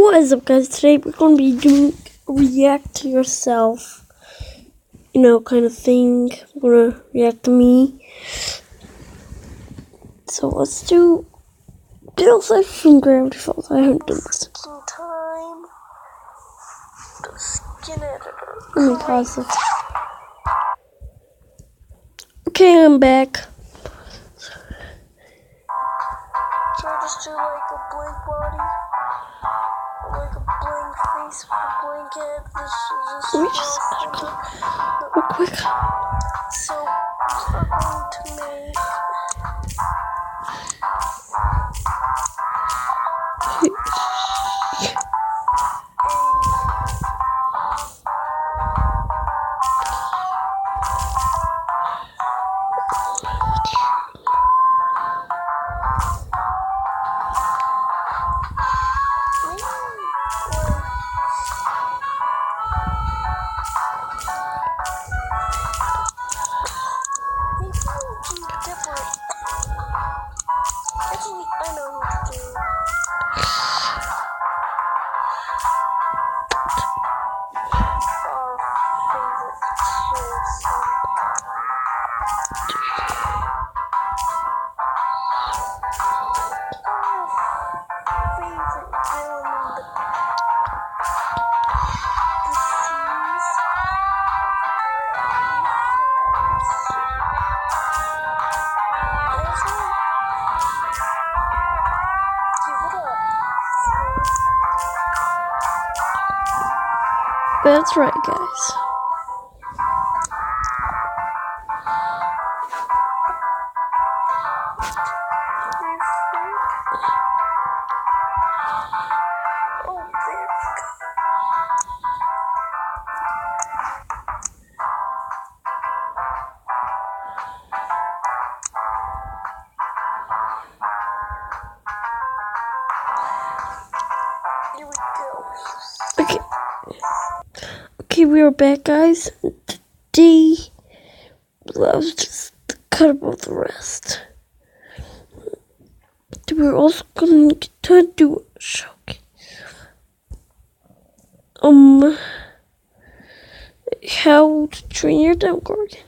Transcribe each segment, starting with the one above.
What is up, guys? Today we're going to be doing react to yourself, kind of thing. We're going to react to me. So let's do Girls Life from Gravity Falls. I haven't done this. Time. The skin editor. Let me pause this. Okay, I'm back. Can I just do like a blank body? Like a blank face with a blank head? Let me just real quick. So we're going to make actually, I know who to do. Our favorite person. Our favorite villain in the That's right, guys. Here we go. Okay, we are back, guys. Today, let's just cut about the rest. We're also going to do a showcase. How to train your Demogorgon.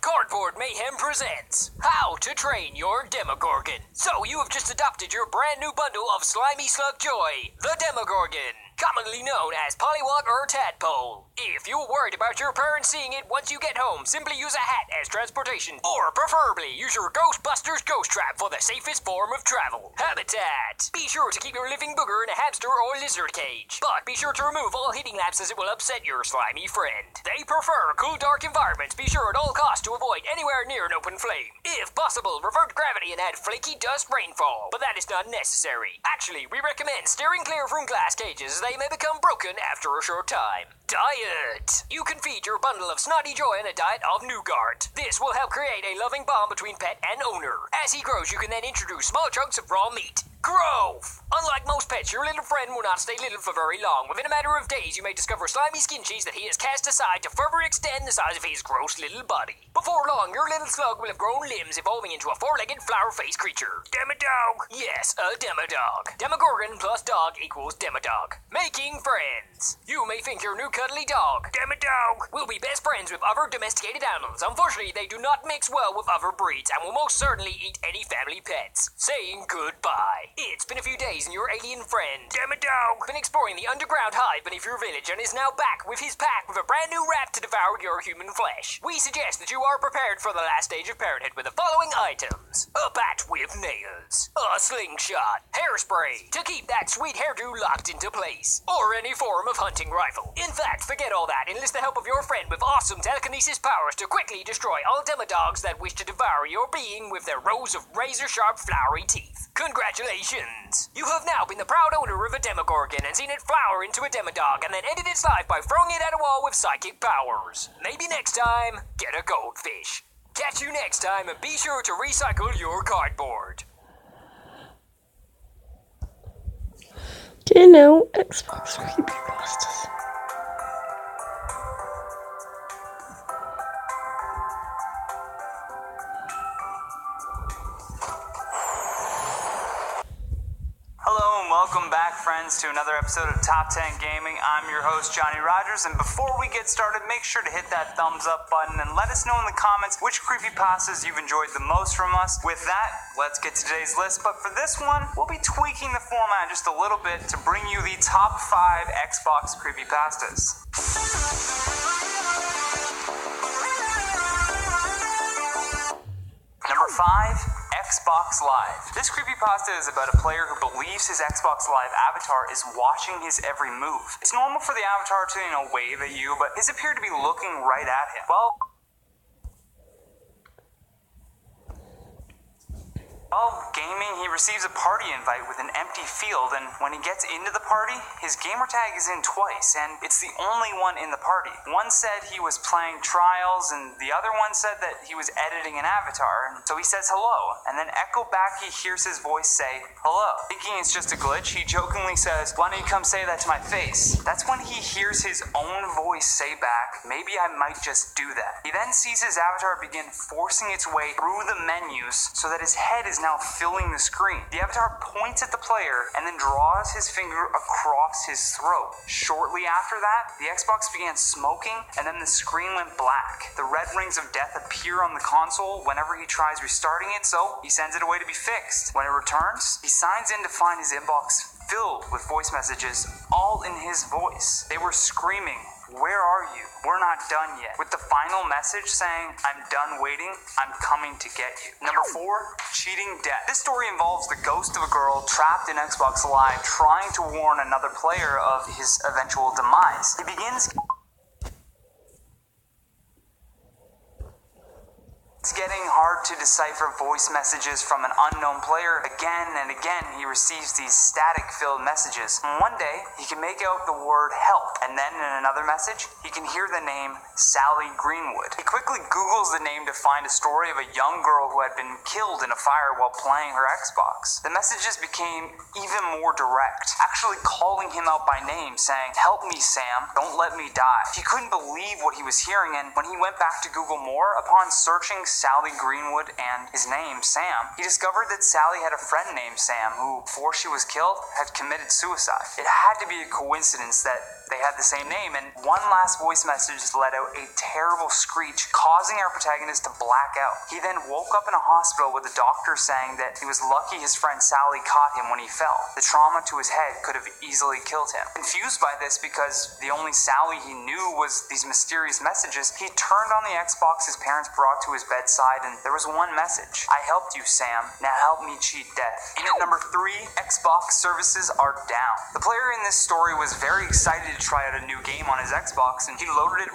Cardboard Mayhem presents How to Train Your Demogorgon. So you have just adopted your brand new bundle of slimy slug joy, the Demogorgon, commonly known as Pollywog or Tadpole. If you're worried about your parents seeing it once you get home, simply use a hat as transportation, or preferably use your Ghostbusters ghost trap for the safest form of travel. Habitat. Be sure to keep your living booger in a hamster or lizard cage, but be sure to remove all heating lamps as it will upset your slimy friend. They prefer cool, dark environments. Be sure at all costs to avoid anywhere near an open flame. If possible, revert gravity and add flaky dust rainfall, but that is not necessary. Actually, we recommend steering clear from glass cages as they may become broken after a short time. Diet. You can feed your bundle of snotty joy on a diet of nougat. This will help create a loving bond between pet and owner. As he grows, you can then introduce small chunks of raw meat. Growth! Unlike most pets, your little friend will not stay little for very long. Within a matter of days, you may discover slimy skin cheese that he has cast aside to further extend the size of his gross little body. Before long, your little slug will have grown limbs, evolving into a four-legged, flower-faced creature. Demodog! Yes, a Demodog. Demogorgon plus dog equals Demodog. Making friends. You may think your new cuddly dog, Demodog, will be best friends with other domesticated animals. Unfortunately, they do not mix well with other breeds and will most certainly eat any family pets. Saying goodbye. It's been a few days and your alien friend, Demodog, been exploring the underground hive beneath your village and is now back with his pack with a brand new rat to devour your human flesh. We suggest that you are prepared for the last stage of parenthood with the following items: a bat with nails, a slingshot, hairspray to keep that sweet hairdo locked into place, or any form of hunting rifle. In fact, forget all that. Enlist the help of your friend with awesome telekinesis powers to quickly destroy all Demodogs that wish to devour your being with their rows of razor-sharp flowery teeth. Congratulations! You have now been the proud owner of a Demogorgon and seen it flower into a Demodog and then ended its life by throwing it at a wall with psychic powers. Maybe next time, get a goldfish. Catch you next time and be sure to recycle your cardboard. Xbox creepypastas. Welcome back, friends, to another episode of Top 10 Gaming. I'm your host, Johnny Rogers, and before we get started, make sure to hit that thumbs up button and let us know in the comments which creepypastas you've enjoyed the most from us. With that, let's get to today's list, but for this one, we'll be tweaking the format just a little bit to bring you the top 5 Xbox creepypastas. Number 5, Xbox Live. This creepypasta is about a player who believes his Xbox Live avatar is watching his every move. It's normal for the avatar to, wave at you, but his appeared to be looking right at him. While gaming, he receives a party invite with an empty field, and when he gets into the party, his gamertag is in twice, and it's the only one in the party. One said he was playing Trials, and the other one said that he was editing an avatar, and so he says hello, and then echo back he hears his voice say, hello. Thinking it's just a glitch, he jokingly says, why don't you come say that to my face? That's when he hears his own voice say back, maybe I might just do that. He then sees his avatar begin forcing its way through the menus so that his head is now filling the screen. The avatar points at the player and then draws his finger across his throat. Shortly after that, the Xbox began smoking and then the screen went black. The red rings of death appear on the console whenever he tries restarting it, so he sends it away to be fixed. When it returns, he signs in to find his inbox filled with voice messages, all in his voice. They were screaming, where are you? We're not done yet. With the final message saying, I'm done waiting, I'm coming to get you. Number 4, cheating death. This story involves the ghost of a girl trapped in Xbox Live trying to warn another player of his eventual demise. He begins It's getting hard to decipher voice messages from an unknown player. Again and again, he receives these static-filled messages. One day, he can make out the word help, and then in another message, he can hear the name Sally Greenwood. He quickly Googles the name to find a story of a young girl who had been killed in a fire while playing her Xbox. The messages became even more direct, actually calling him out by name, saying, help me, Sam, don't let me die. He couldn't believe what he was hearing, and when he went back to Google more, upon searching Sally Greenwood and his name, Sam, he discovered that Sally had a friend named Sam who, before she was killed, had committed suicide. It had to be a coincidence that they had the same name, and one last voice message let out a terrible screech, causing our protagonist to black out. He then woke up in a hospital with a doctor saying that he was lucky his friend Sally caught him when he fell. The trauma to his head could have easily killed him. Confused by this because the only Sally he knew was these mysterious messages, he turned on the Xbox his parents brought to his bedside, and there was one message. I helped you, Sam. Now help me cheat death. In at number 3, Xbox services are down. The player in this story was very excited to try out a new game on his Xbox, and he loaded it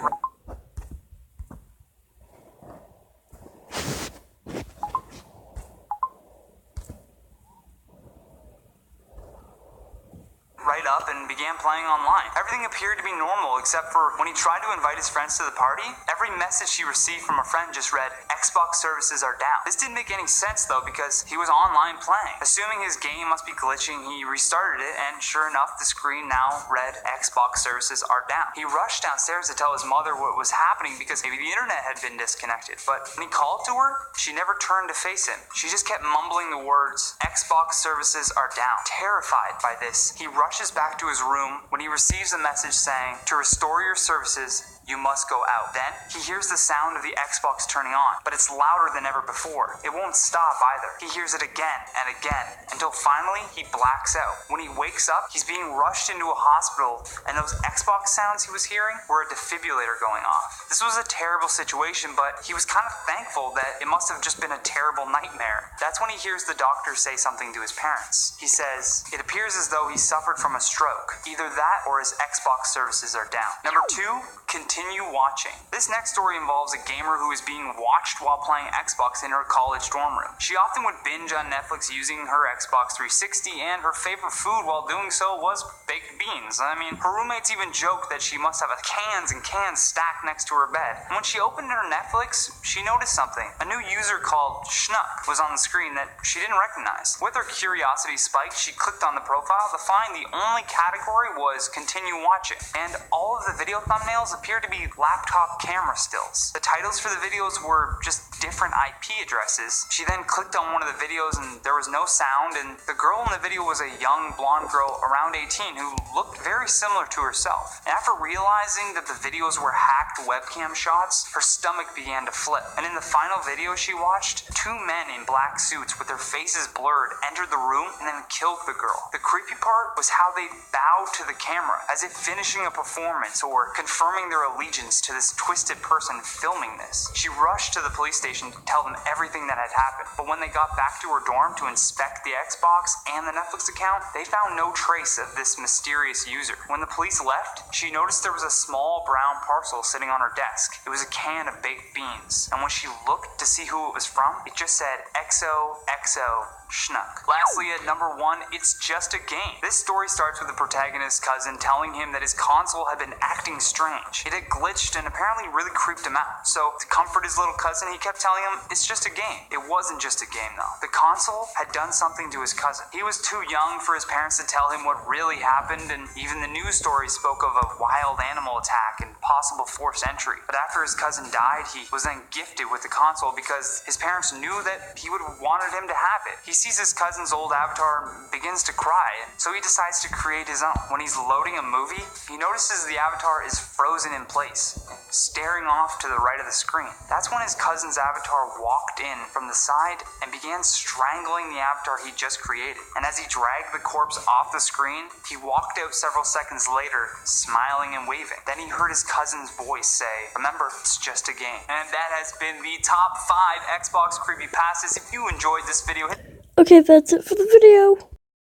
right up and began playing online. Everything appeared to be normal except for when he tried to invite his friends to the party, every message he received from a friend just read, Xbox services are down. This didn't make any sense though because he was online playing. Assuming his game must be glitching, he restarted it and sure enough, the screen now read, Xbox services are down. He rushed downstairs to tell his mother what was happening because maybe the internet had been disconnected. But when he called to her, she never turned to face him. She just kept mumbling the words, Xbox services are down. Terrified by this, he rushes back to his room when he receives a message saying, to restore your services, you must go out. Then, he hears the sound of the Xbox turning on, but it's louder than ever before. It won't stop either. He hears it again and again, until finally, he blacks out. When he wakes up, he's being rushed into a hospital, and those Xbox sounds he was hearing were a defibrillator going off. This was a terrible situation, but he was kind of thankful that it must have just been a terrible nightmare. That's when he hears the doctor say something to his parents. He says, it appears as though he suffered from a stroke. Either that or his Xbox services are down. Number 2, continue watching. This next story involves a gamer who is being watched while playing Xbox in her college dorm room. She often would binge on Netflix using her Xbox 360, and her favorite food while doing so was baked beans. I mean, her roommates even joked that she must have cans and cans stacked next to her bed. And when she opened her Netflix, she noticed something. A new user called Schnuck was on the screen that she didn't recognize. With her curiosity spiked, she clicked on the profile to find the only category was continue watching, and all of the video thumbnails appeared to to be laptop camera stills. The titles for the videos were just different IP addresses. She then clicked on one of the videos and there was no sound, and the girl in the video was a young blonde girl around 18 who looked very similar to herself. And after realizing that the videos were hacked webcam shots, her stomach began to flip. And in the final video she watched, two men in black suits with their faces blurred entered the room and then killed the girl. The creepy part was how they bowed to the camera as if finishing a performance or confirming their allegiance to this twisted person filming this. She rushed to the police station to tell them everything that had happened, but when they got back to her dorm to inspect the Xbox and the Netflix account, they found no trace of this mysterious user. When the police left, she noticed there was a small brown parcel sitting on her desk. It was a can of baked beans, and when she looked to see who it was from, it just said XOXO Schnuck. Lastly, at number 1, it's just a game. This story starts with the protagonist's cousin telling him that his console had been acting strange. It had glitched and apparently really creeped him out. So, to comfort his little cousin, he kept telling him, it's just a game. It wasn't just a game though. The console had done something to his cousin. He was too young for his parents to tell him what really happened, and even the news stories spoke of a wild animal attack and possible forced entry. But after his cousin died, he was then gifted with the console because his parents knew that he would have wanted him to have it. He sees his cousin's old avatar and begins to cry, and so he decides to create his own. When he's loading a movie, he notices the avatar is frozen in place, staring off to the right of the screen. That's when his cousin's avatar walked in from the side and began strangling the avatar he just created. And as he dragged the corpse off the screen, he walked out several seconds later, smiling and waving. Then he heard his cousin's voice say, "Remember, it's just a game." And that has been the top 5 Xbox creepypastas. If you enjoyed this video, Okay, that's it for the video.